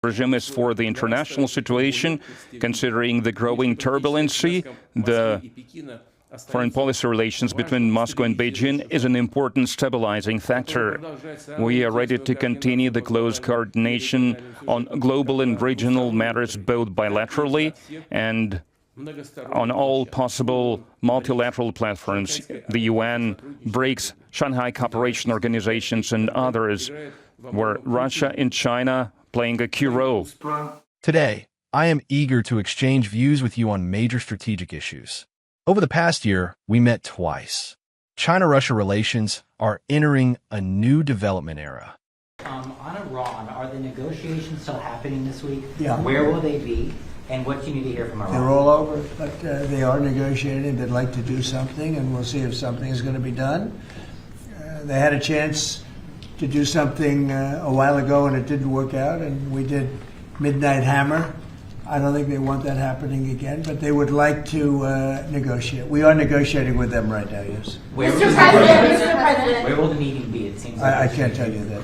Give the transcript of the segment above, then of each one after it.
regime is for the international situation, considering the growing turbulency. The foreign policy relations between Moscow and Beijing is an important stabilizing factor. We are ready to continue the close coordination on global and regional matters, both bilaterally and on all possible multilateral platforms, the UN, BRICS, Shanghai Cooperation Organizations, and others, where Russia and China playing a key role. Today, I am eager to exchange views with you on major strategic issues. Over the past year, we met twice. China-Russia relations are entering a new development era. On Iran, are the negotiations still happening this week? Yeah. Where will they be? And what do you need to hear from Iran? They're all over, but they are negotiating. They'd like to do something, and we'll see if something is going to be done. They had a chance to do something a while ago, and it didn't work out, and we did Midnight Hammer. I don't think they want that happening again, but they would like to negotiate. We are negotiating with them right now, yes. Mr. President, where will the meeting be? It seems like I can't tell you that.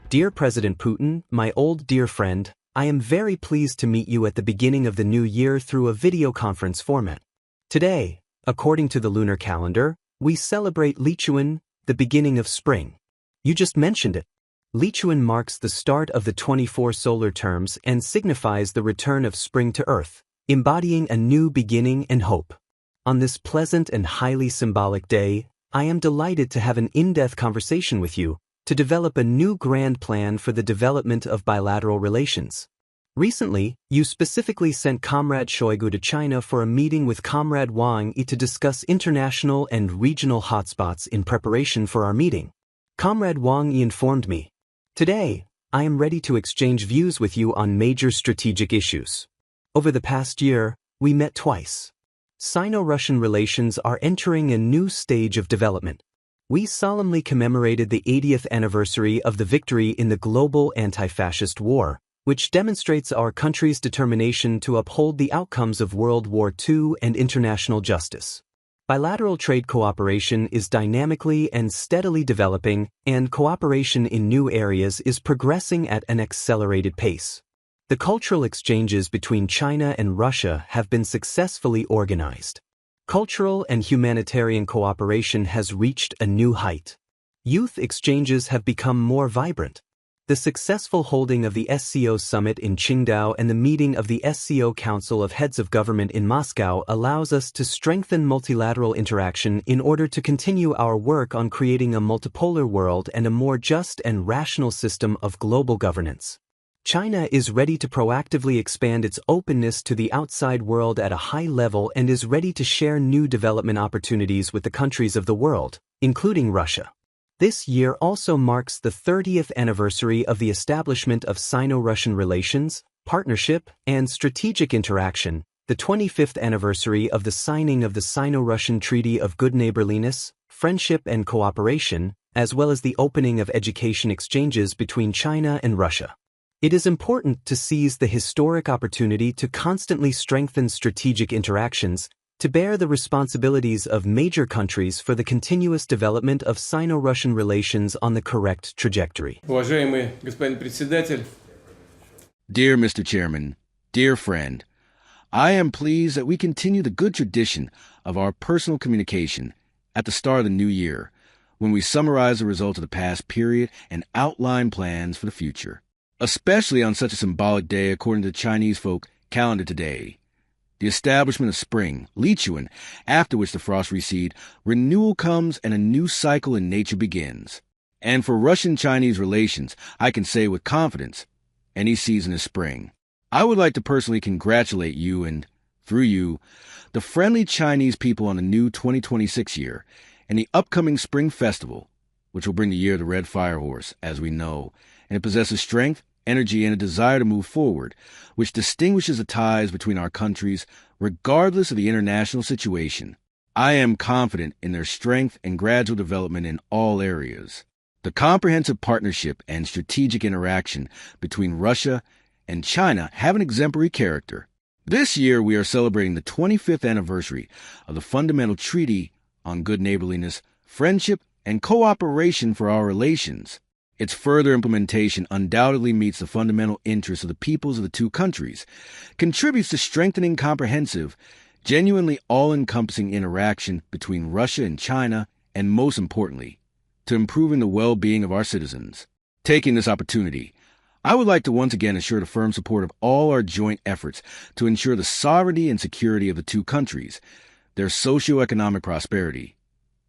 Dear President Putin, my old dear friend, I am very pleased to meet you at the beginning of the new year through a video conference format. Today, according to the lunar calendar, we celebrate Lichuan, the beginning of spring. You just mentioned it. Lichuan marks the start of the 24 solar terms and signifies the return of spring to Earth, embodying a new beginning and hope. On this pleasant and highly symbolic day, I am delighted to have an in-depth conversation with you to develop a new grand plan for the development of bilateral relations. Recently, you specifically sent Comrade Shoigu to China for a meeting with Comrade Wang Yi to discuss international and regional hotspots in preparation for our meeting. Comrade Wang Yi informed me. Today, I am ready to exchange views with you on major strategic issues. Over the past year, we met twice. Sino-Russian relations are entering a new stage of development. We solemnly commemorated the 80th anniversary of the victory in the global anti-fascist war, which demonstrates our country's determination to uphold the outcomes of World War II and international justice. Bilateral trade cooperation is dynamically and steadily developing, and cooperation in new areas is progressing at an accelerated pace. The cultural exchanges between China and Russia have been successfully organized. Cultural and humanitarian cooperation has reached a new height. Youth exchanges have become more vibrant. the successful holding of the SCO summit in Qingdao and the meeting of the SCO Council of Heads of Government in Moscow allows us to strengthen multilateral interaction in order to continue our work on creating a multipolar world and a more just and rational system of global governance. China is ready to proactively expand its openness to the outside world at a high level and is ready to share new development opportunities with the countries of the world, including Russia. This year also marks the 30th anniversary of the establishment of Sino-Russian relations, partnership, and strategic interaction, the 25th anniversary of the signing of the Sino-Russian Treaty of Good Neighborliness, Friendship and Cooperation, as well as the opening of education exchanges between China and Russia. It is important to seize the historic opportunity to constantly strengthen strategic interactions, to bear the responsibilities of major countries for the continuous development of Sino-Russian relations on the correct trajectory. Уважаемый господин председатель, Dear Mr. Chairman, dear friend, I am pleased that we continue the good tradition of our personal communication at the start of the new year, when we summarize the results of the past period and outline plans for the future, especially on such a symbolic day according to the Chinese folk calendar today. The establishment of spring, Lichuan, after which the frosts recede, renewal comes and a new cycle in nature begins. And for Russian-Chinese relations, I can say with confidence, any season is spring. I would like to personally congratulate you and, through you, the friendly Chinese people on the new 2026 year and the upcoming Spring Festival, which will bring the year of the Red Fire Horse, as we know, and it possesses strength, energy, and a desire to move forward, which distinguishes the ties between our countries regardless of the international situation. I am confident in their strength and gradual development in all areas. The comprehensive partnership and strategic interaction between Russia and China have an exemplary character. This year we are celebrating the 25th anniversary of the Fundamental Treaty on Good Neighborliness, Friendship, and Cooperation for our relations. Its further implementation undoubtedly meets the fundamental interests of the peoples of the two countries, contributes to strengthening comprehensive, genuinely all-encompassing interaction between Russia and China, and most importantly, to improving the well-being of our citizens. Taking this opportunity, I would like to once again assure the firm support of all our joint efforts to ensure the sovereignty and security of the two countries, their socio-economic prosperity,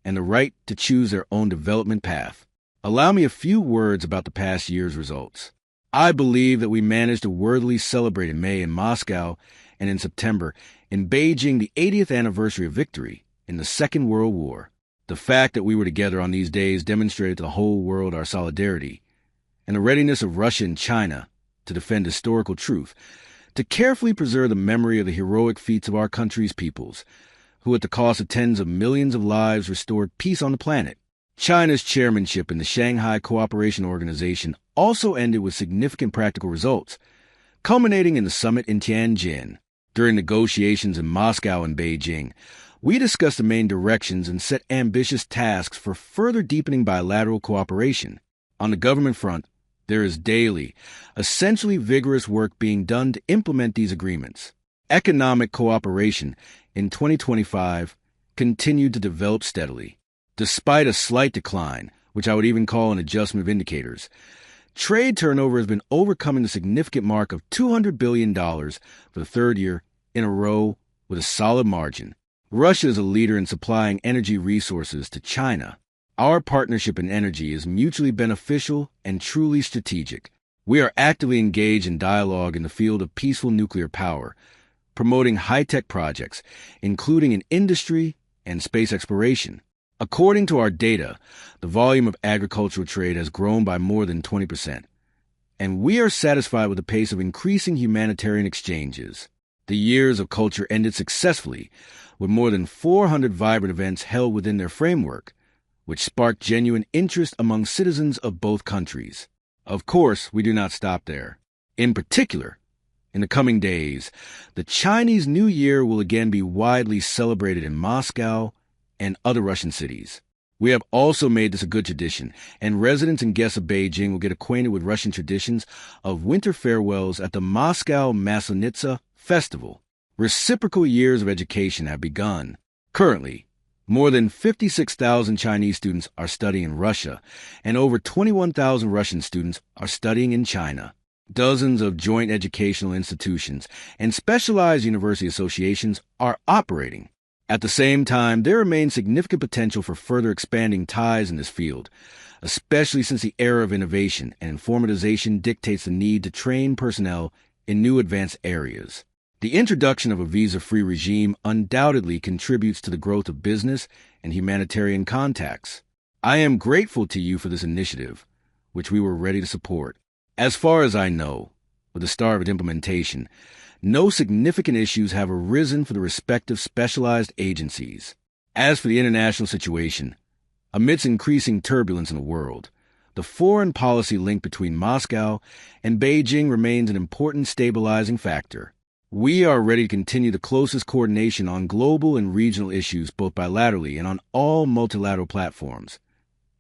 and the right to choose their own development path. Allow me a few words about the past year's results. I believe that we managed to worthily celebrate in May in Moscow and in September in Beijing the 80th anniversary of victory in the Second World War. The fact that we were together on these days demonstrated to the whole world our solidarity and the readiness of Russia and China to defend historical truth, to carefully preserve the memory of the heroic feats of our country's peoples, who at the cost of tens of millions of lives restored peace on the planet. China's chairmanship in the Shanghai Cooperation Organization also ended with significant practical results, culminating in the summit in Tianjin. During negotiations in Moscow and Beijing, we discussed the main directions and set ambitious tasks for further deepening bilateral cooperation. On the government front, there is daily, essentially vigorous work being done to implement these agreements. Economic cooperation in 2025 continued to develop steadily. Despite a slight decline, which I would even call an adjustment of indicators, trade turnover has been overcoming the significant mark of $200 billion for the third year in a row with a solid margin. Russia is a leader in supplying energy resources to China. Our partnership in energy is mutually beneficial and truly strategic. We are actively engaged in dialogue in the field of peaceful nuclear power, promoting high-tech projects, including in industry and space exploration. According to our data, the volume of agricultural trade has grown by more than 20%, and we are satisfied with the pace of increasing humanitarian exchanges. The years of culture ended successfully, with more than 400 vibrant events held within their framework, which sparked genuine interest among citizens of both countries. Of course, we do not stop there. In particular, in the coming days, the Chinese New Year will again be widely celebrated in Moscow and other Russian cities. We have also made this a good tradition, and residents and guests of Beijing will get acquainted with Russian traditions of winter farewells at the Moscow Maslenitsa Festival. Reciprocal years of education have begun. Currently, More than 56,000 Chinese students are studying in Russia, and over 21,000 Russian students are studying in China. Dozens of joint educational institutions and specialized university associations are operating. At the same time, there remains significant potential for further expanding ties in this field, especially since the era of innovation and informatization dictates the need to train personnel in new advanced areas. The introduction of a visa-free regime undoubtedly contributes to the growth of business and humanitarian contacts. I am grateful to you for this initiative, which we were ready to support. As far as I know, with the start of its implementation, no significant issues have arisen for the respective specialized agencies. As for the international situation, amidst increasing turbulence in the world, the foreign policy link between Moscow and Beijing remains an important stabilizing factor. We are ready to continue the closest coordination on global and regional issues both bilaterally and on all multilateral platforms.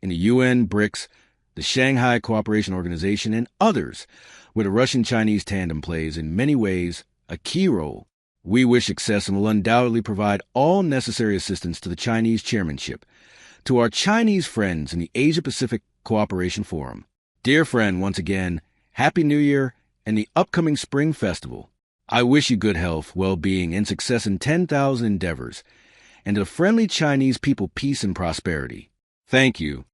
In the UN, BRICS, the Shanghai Cooperation Organization, and others, where the Russian-Chinese tandem plays in many ways a key role. We wish success and will undoubtedly provide all necessary assistance to the Chinese chairmanship, to our Chinese friends in the Asia-Pacific Cooperation Forum. Dear friend, once again, Happy New Year and the upcoming Spring Festival. I wish you good health, well-being, and success in 10,000 endeavors, and to the friendly Chinese people peace and prosperity. Thank you.